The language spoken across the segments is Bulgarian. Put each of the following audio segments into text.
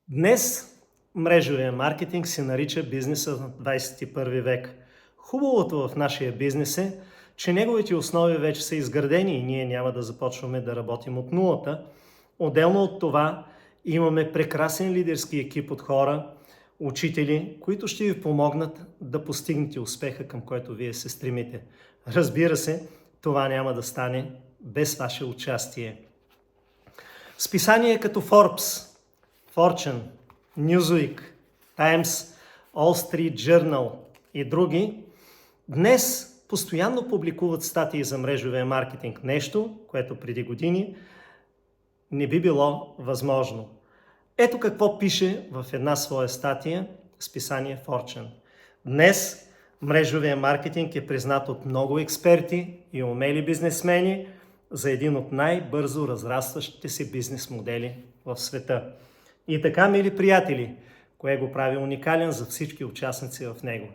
Днес мрежовия маркетинг се нарича бизнеса на 21 век. Хубавото в нашия бизнес е, че неговите основи вече са изградени и ние няма да започваме да работим от нулата. Отделно от това имаме прекрасен лидерски екип от хора, учители, които ще ви помогнат да постигнете успеха, към който вие се стремите. Разбира се, това няма да стане без ваше участие. Списания като Forbes, Fortune, Newsweek, Times, Wall Street Journal и други днес постоянно публикуват статии за мрежовия маркетинг. Нещо, което преди години не би било възможно. Ето какво пише в една своя статия списание Fortune. Днес мрежовия маркетинг е признат от много експерти и умели бизнесмени за един от най-бързо разрастващите се бизнес модели в света. И така, мили приятели, кое го прави уникален за всички участници в него.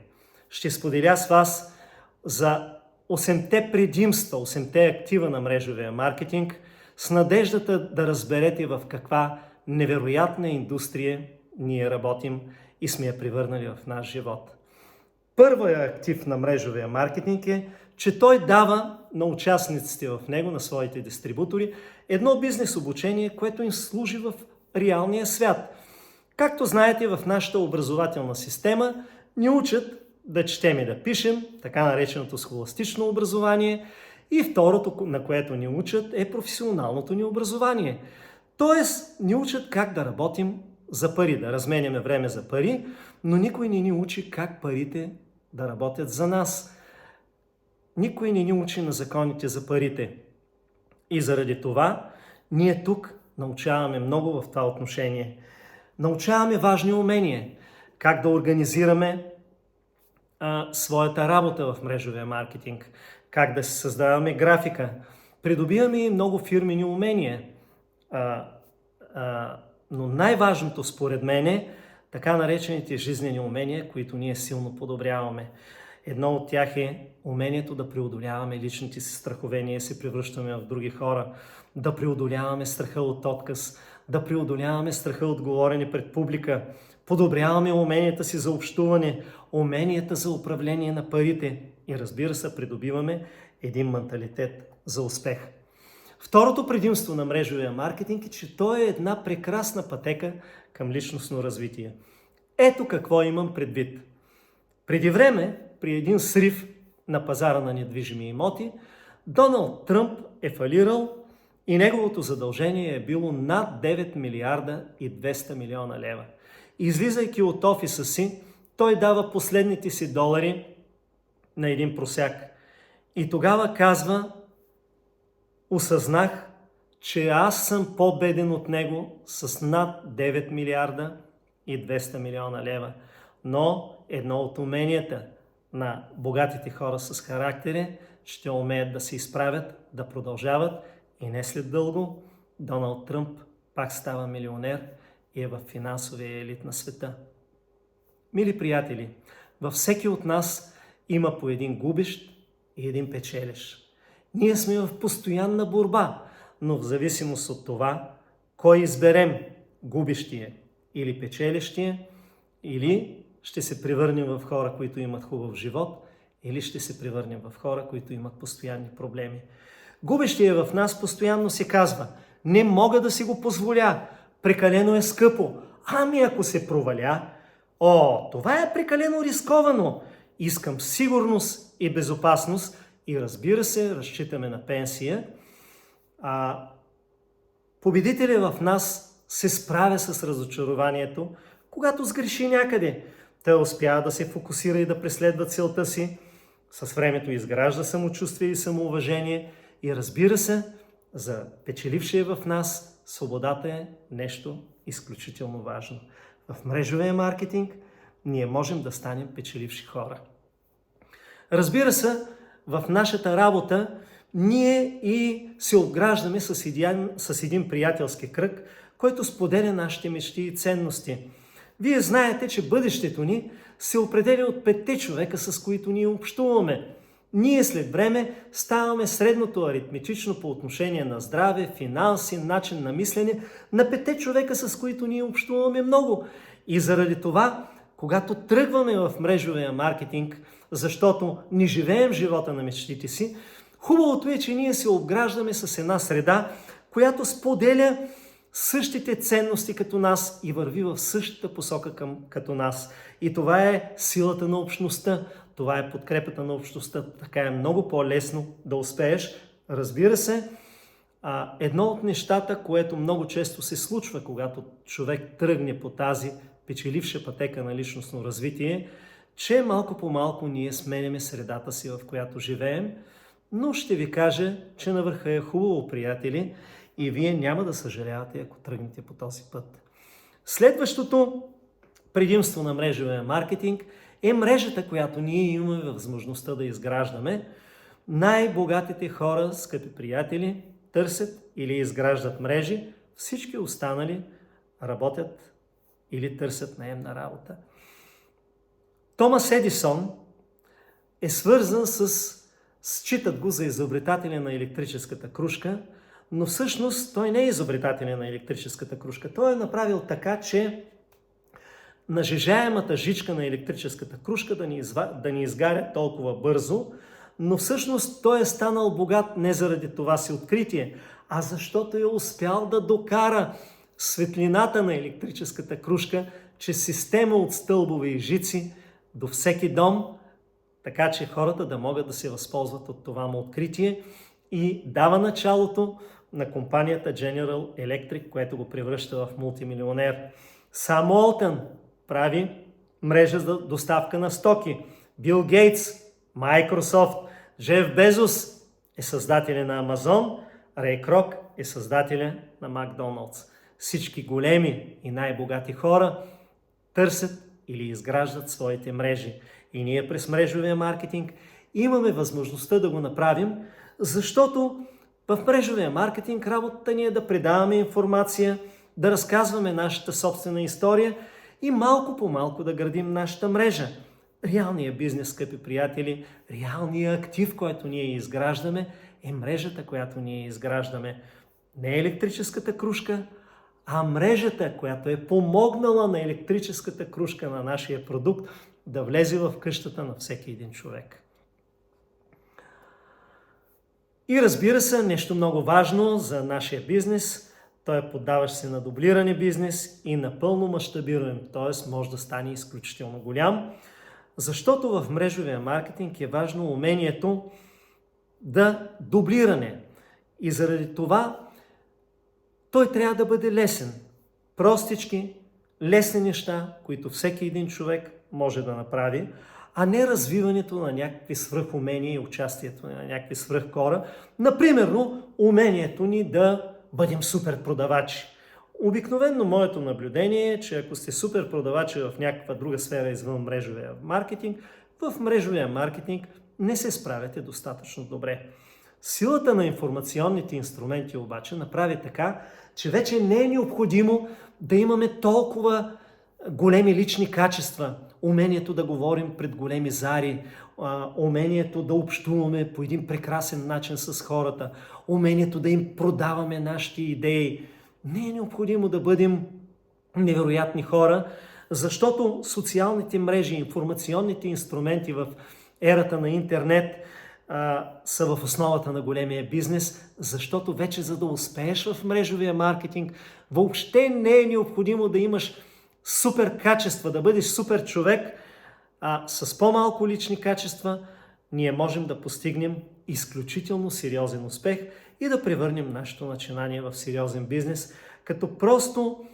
Ще споделя с вас за 8-те предимства, 8-те актива на мрежовия маркетинг, с надеждата да разберете в каква невероятна индустрия ние работим и сме я превърнали в наш живот. Първият актив на мрежовия маркетинг е, че той дава на участниците в него, на своите дистрибутори, едно бизнес обучение, което им служи в реалния свят. Както знаете, в нашата образователна система ни учат да четем и да пишем, така нареченото схоластично образование, и второто, на което ни учат, е професионалното ни образование. Тоест, ни учат как да работим за пари, да разменяме време за пари, но никой не ни учи как парите да работят за нас. Никой не ни учи на законите за парите. И заради това, ние тук научаваме много в това отношение. Научаваме важни умения. Как да организираме своята работа в мрежовия маркетинг. Как да се създаваме графика. Придобиваме и много фирмени умения. Но най-важното според мен е така наречените жизнени умения, които ние силно подобряваме. Едно от тях е умението да преодоляваме личните си страхове, ние се превръщаме в други хора, да преодоляваме страха от отказ, да преодоляваме страха от говорене пред публика, подобряваме уменията си за общуване, уменията за управление на парите и разбира се, придобиваме един менталитет за успех. Второто предимство на мрежовия маркетинг е, че той е една прекрасна пътека към личностно развитие. Ето какво имам предвид. Преди време, при един срив на пазара на недвижими имоти, Доналд Тръмп е фалирал и неговото задължение е било над 9 милиарда и 200 милиона лева. Излизайки от офиса си, той дава последните си долари на един просяк. И тогава казва: осъзнах, че аз съм по-беден от него с над 9 милиарда и 200 милиона лева. Но едно от уменията на богатите хора с характер е, ще умеят да се изправят, да продължават и не след дълго Доналд Тръмп пак става милионер и е в финансовия елит на света. Мили приятели, във всеки от нас има по един губещ и един печелещ. Ние сме в постоянна борба, но в зависимост от това, кой изберем, губещия или печелещия, или ще се превърнем в хора, които имат хубав живот, или ще се превърнем в хора, които имат постоянни проблеми. Губещия в нас постоянно се казва: не мога да си го позволя, прекалено е скъпо, ами ако се проваля, това е прекалено рисковано, искам сигурност и безопасност и разбира се, разчитаме на пенсия. Победителят в нас се справя с разочарованието, когато сгреши някъде. Той успява да се фокусира и да преследва целта си. С времето изгражда самочувствие и самоуважение. И разбира се, за печелившия в нас свободата е нещо изключително важно. В мрежовия маркетинг ние можем да станем печеливши хора. Разбира се, в нашата работа ние и се обграждаме с един приятелски кръг, който споделя нашите мечти и ценности. Вие знаете, че бъдещето ни се определя от 5 човека, с които ние общуваме. Ние след време ставаме средното аритметично по отношение на здраве, финанси, начин на мислене на 5 човека, с които ние общуваме много. И заради това, когато тръгваме в мрежовия маркетинг, защото не живеем живота на мечтите си, хубавото е, че ние се обграждаме с една среда, която споделя същите ценности като нас и върви в същата посока като нас. И това е силата на общността, това е подкрепата на общността. Така е много по-лесно да успееш. Разбира се, едно от нещата, което много често се случва, когато човек тръгне по тази печеливша пътека на личностно развитие, че малко по малко ние сменяме средата си, в която живеем, но ще ви кажа, че на върха е хубаво, приятели, и вие няма да съжалявате, ако тръгнете по този път. Следващото предимство на мрежовия маркетинг е мрежата, която ние имаме възможността да изграждаме. Най-богатите хора, скъпи приятели, търсят или изграждат мрежи, всички останали работят или търсят наемна работа. Томас Едисон е свързан считат го за изобретателя на електрическата крушка, но всъщност той не е изобретателя на електрическата крушка. Той е направил така, че нажежаемата жичка на електрическата крушка да не изгаря толкова бързо, но всъщност той е станал богат не заради това си откритие, а защото е успял да докара светлината на електрическата крушка чрез система от стълбове и жици до всеки дом, така че хората да могат да се възползват от това му откритие, и дава началото на компанията General Electric, което го превръща в мултимилионер. Сам Уолтън прави мрежа за доставка на стоки. Бил Гейтс, Microsoft, Джеф Безос е създателя на Амазон, Рей Крок е създателя на Макдоналдс. Всички големи и най-богати хора търсят или изграждат своите мрежи. И ние през мрежовия маркетинг имаме възможността да го направим, защото в мрежовия маркетинг работата ни е да предаваме информация, да разказваме нашата собствена история и малко по малко да градим нашата мрежа. Реалният бизнес, скъпи приятели, реалният актив, който ние изграждаме, е мрежата, която ние изграждаме. Не електрическата крушка, а мрежата, която е помогнала на електрическата крушка на нашия продукт да влезе в къщата на всеки един човек. И разбира се, нещо много важно за нашия бизнес, той е поддаващ се на дублиране бизнес и напълно мащабируем, т.е. може да стане изключително голям, защото в мрежовия маркетинг е важно умението да дублиране. И заради това той трябва да бъде лесен. Простички, лесни неща, които всеки един човек може да направи, а не развиването на някакви свръхумения и участието на някакви свръххора. Например, умението ни да бъдем супер продавачи. Обикновено моето наблюдение е, че ако сте супер продавачи в някаква друга сфера извън мрежовия маркетинг, в мрежовия маркетинг не се справяте достатъчно добре. Силата на информационните инструменти обаче направи така, че вече не е необходимо да имаме толкова големи лични качества. Умението да говорим пред големи зари, умението да общуваме по един прекрасен начин с хората, умението да им продаваме нашите идеи. Не е необходимо да бъдем невероятни хора, защото социалните мрежи, информационните инструменти в ерата на интернет са в основата на големия бизнес, защото вече за да успееш в мрежовия маркетинг, въобще не е необходимо да имаш супер качества, да бъдеш супер човек, а с по-малко лични качества ние можем да постигнем изключително сериозен успех и да превърнем нашето начинание в сериозен бизнес, като просто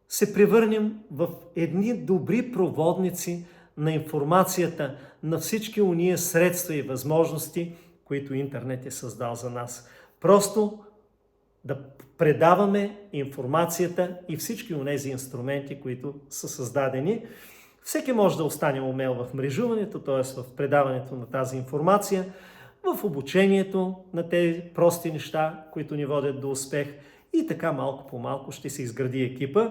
се превърнем в едни добри проводници на информацията, на всички уния средства и възможности, които интернет е създал за нас. Просто да предаваме информацията и всички онези инструменти, които са създадени. Всеки може да остане умел в мрежуването, т.е. в предаването на тази информация, в обучението на тези прости неща, които ни водят до успех, и така малко по малко ще се изгради екипа.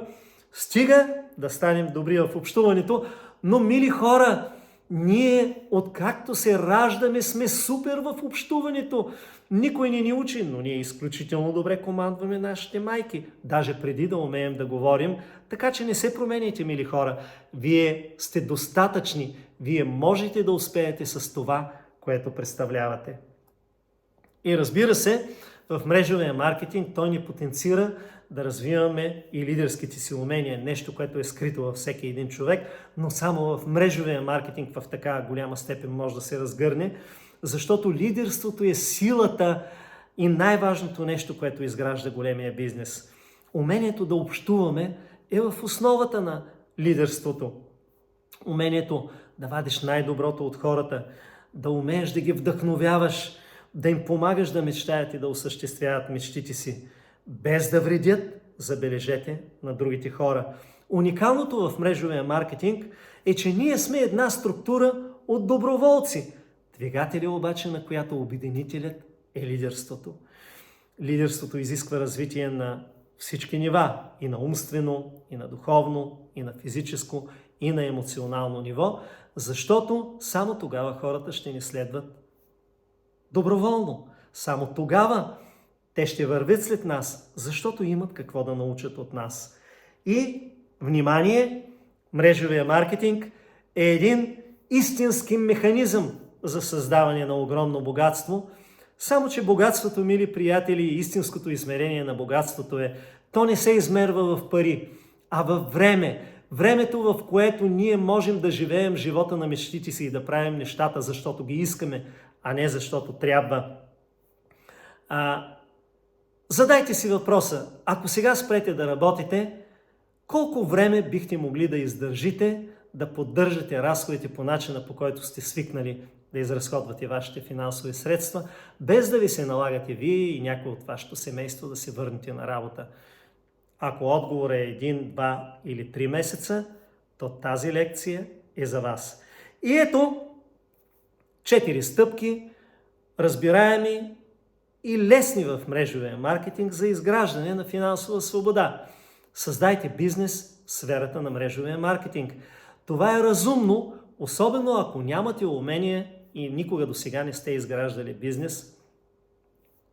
Стига да станем добри в общуването, но, мили хора, Ние, откакто се раждаме, сме супер в общуването. Никой не ни учи, но ние изключително добре командваме нашите майки, даже преди да умеем да говорим. Така че не се променяйте, мили хора. Вие сте достатъчни. Вие можете да успеете с това, което представлявате. И разбира се, в мрежовия маркетинг той ни потенцира да развиваме и лидерските си умения, нещо, което е скрито във всеки един човек, но само в мрежовия маркетинг в такава голяма степен може да се разгърне, защото лидерството е силата и най-важното нещо, което изгражда големия бизнес. Умението да общуваме е в основата на лидерството. Умението да вадиш най-доброто от хората, да умееш да ги вдъхновяваш, да им помагаш да мечтаят и да осъществяват мечтите си, без да вредят, забележете, на другите хора. Уникалното в мрежовия маркетинг е, че ние сме една структура от доброволци, двигатели обаче, на която обединителят е лидерството. Лидерството изисква развитие на всички нива, и на умствено, и на духовно, и на физическо, и на емоционално ниво, защото само тогава хората ще ни следват доброволно. Само тогава те ще вървят след нас, защото имат какво да научат от нас. И, внимание, мрежовия маркетинг е един истински механизъм за създаване на огромно богатство. Само че богатството, мили приятели, истинското измерение на богатството е, то не се измерва в пари, а във време. Времето, в което ние можем да живеем живота на мечтите си и да правим нещата, защото ги искаме, а не защото трябва. Задайте си въпроса, ако сега спрете да работите, колко време бихте могли да издържите да поддържате разходите по начина, по който сте свикнали да изразходвате вашите финансови средства, без да ви се налагате вие и някой от вашето семейство да се върнете на работа? Ако отговор е 1, 2 или 3 месеца, то тази лекция е за вас. И ето 4 стъпки, разбираеми и лесни в мрежовия маркетинг за изграждане на финансова свобода. Създайте бизнес в сферата на мрежовия маркетинг. Това е разумно, особено ако нямате умение и никога до сега не сте изграждали бизнес,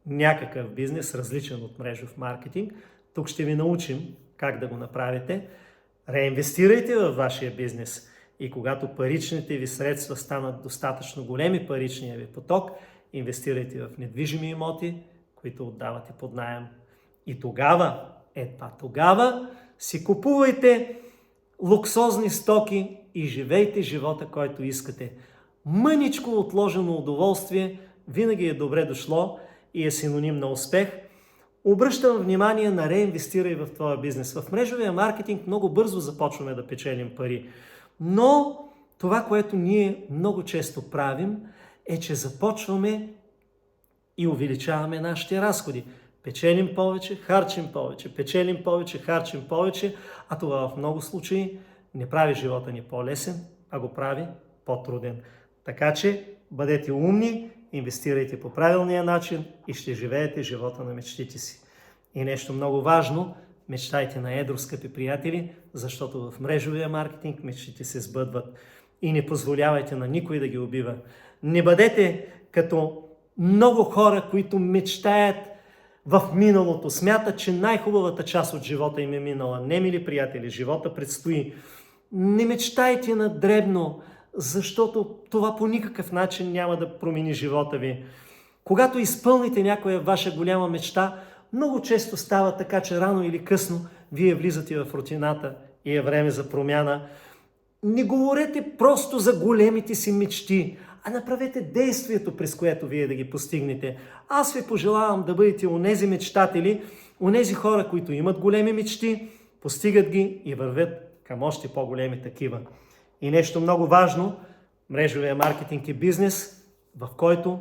някакъв бизнес, различен от мрежов маркетинг. Тук ще ви научим как да го направите. Реинвестирайте във вашия бизнес и когато паричните ви средства станат достатъчно големи, паричния ви поток, инвестирайте в недвижими имоти, които отдавате под наем. И тогава, тогава си купувайте луксозни стоки и живейте живота, който искате. Мъничко отложено удоволствие винаги е добре дошло и е синоним на успех. Обръщам внимание на реинвестирай в твоя бизнес. В мрежовия маркетинг много бързо започваме да печелим пари. Но това, което ние много често правим, е, че започваме и увеличаваме нашите разходи. Печелим повече, харчим повече, печелим повече, харчим повече, а това в много случаи не прави живота ни по-лесен, а го прави по-труден. Така че бъдете умни, инвестирайте по правилния начин и ще живеете живота на мечтите си. И нещо много важно, мечтайте на едро, скъпи приятели, защото в мрежовия маркетинг мечтите се сбъдват. И не позволявайте на никой да ги убива. Не бъдете като много хора, които мечтаят в миналото. Смятат, че най-хубавата част от живота им е минала. Не, мили приятели, живота предстои. Не мечтайте на дребно, защото това по никакъв начин няма да промени живота ви. Когато изпълните някоя ваша голяма мечта, много често става така, че рано или късно вие влизате в рутината и е време за промяна. Не говорете просто за големите си мечти, а направете действието, през което вие да ги постигнете. Аз ви пожелавам да бъдете онези мечтатели, онези хора, които имат големи мечти, постигат ги и вървят към още по-големи такива. И нещо много важно, мрежовия маркетинг е бизнес, в който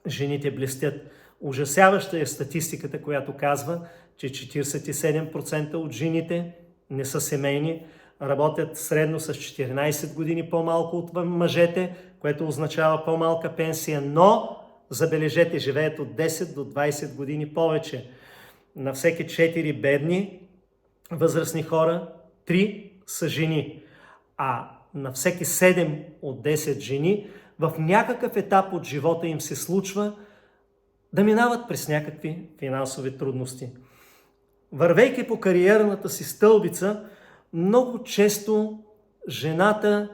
жените блестят. Ужасяваща е статистиката, която казва, че 47% от жените не са семейни, работят средно с 14 години по-малко от мъжете, което означава по-малка пенсия, но, забележете, живеят от 10 до 20 години повече. На всеки 4 бедни възрастни хора, 3 са жени. А на всеки 7 от 10 жени в някакъв етап от живота им се случва да минават през някакви финансови трудности. Вървейки по кариерната си стълбица, много често жената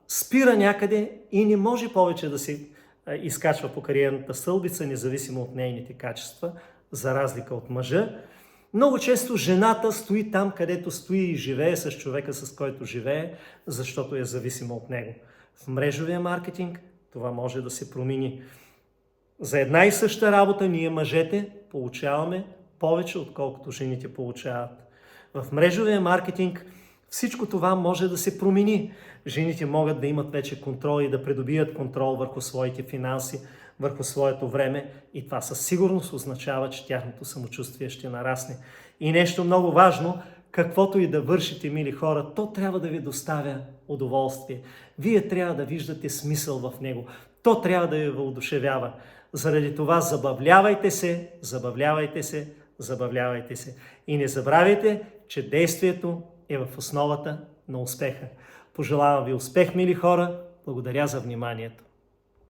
спира някъде и не може повече да се изкачва по кариерната стълбица, независимо от нейните качества, за разлика от мъжа. Много често жената стои там, където стои и живее с човека, с който живее, защото е зависима от него. В мрежовия маркетинг това може да се промени. За една и съща работа ние, мъжете, получаваме повече, отколкото жените получават. В мрежовия маркетинг всичко това може да се промени. Жените могат да имат вече контрол и да придобият контрол върху своите финанси, върху своето време и това със сигурност означава, че тяхното самочувствие ще нарасне. И нещо много важно, каквото и да вършите, мили хора, то трябва да ви доставя удоволствие. Вие трябва да виждате смисъл в него. То трябва да ви въодушевява. Заради това забавлявайте се, забавлявайте се, забавлявайте се. И не забравяйте, че действието е в основата на успеха. Пожелавам ви успех, мили хора. Благодаря за вниманието.